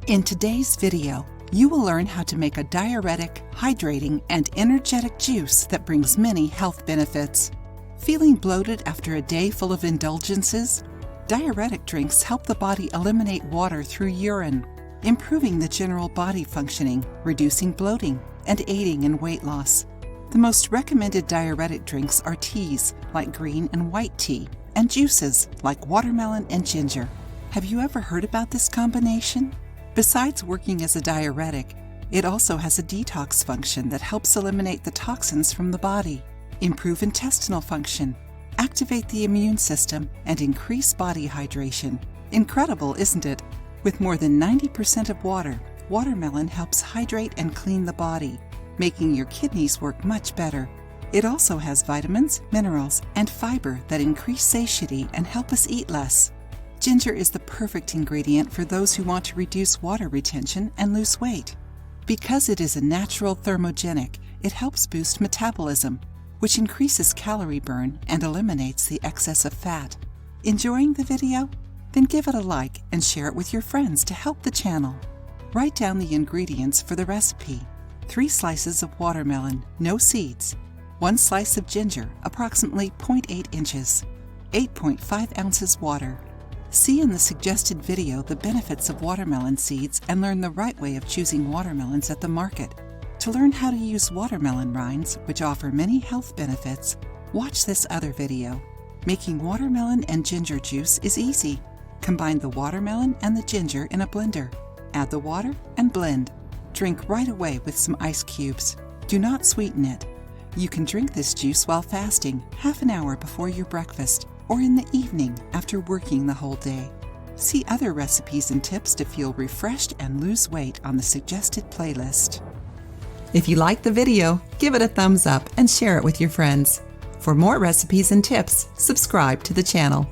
In today's video, you will learn how to make a diuretic, hydrating, and energetic juice that brings many health benefits. Feeling bloated after a day full of indulgences? Diuretic drinks help the body eliminate water through urine, improving the general body functioning, reducing bloating, and aiding in weight loss. The most recommended diuretic drinks are teas, like green and white tea, and juices, like watermelon and ginger. Have you ever heard about this combination? Besides working as a diuretic, it also has a detox function that helps eliminate the toxins from the body, improve intestinal function, activate the immune system, and increase body hydration. Incredible, isn't it? With more than 90% of water, watermelon helps hydrate and clean the body, making your kidneys work much better. It also has vitamins, minerals, and fiber that increase satiety and help us eat less. Ginger is the perfect ingredient for those who want to reduce water retention and lose weight. Because it is a natural thermogenic, it helps boost metabolism, which increases calorie burn and eliminates the excess of fat. Enjoying the video? Then give it a like and share it with your friends to help the channel. Write down the ingredients for the recipe. 3 slices of watermelon, no seeds. 1 slice of ginger, approximately 0.8 inches. 8.5 ounces water. See in the suggested video the benefits of watermelon seeds and learn the right way of choosing watermelons at the market. To learn how to use watermelon rinds, which offer many health benefits, watch this other video. Making watermelon and ginger juice is easy. Combine the watermelon and the ginger in a blender. Add the water and blend. Drink right away with some ice cubes. Do not sweeten it. You can drink this juice while fasting, half an hour before your breakfast, or in the evening after working the whole day. See other recipes and tips to feel refreshed and lose weight on the suggested playlist. If you liked the video, give it a thumbs up and share it with your friends. For more recipes and tips, subscribe to the channel.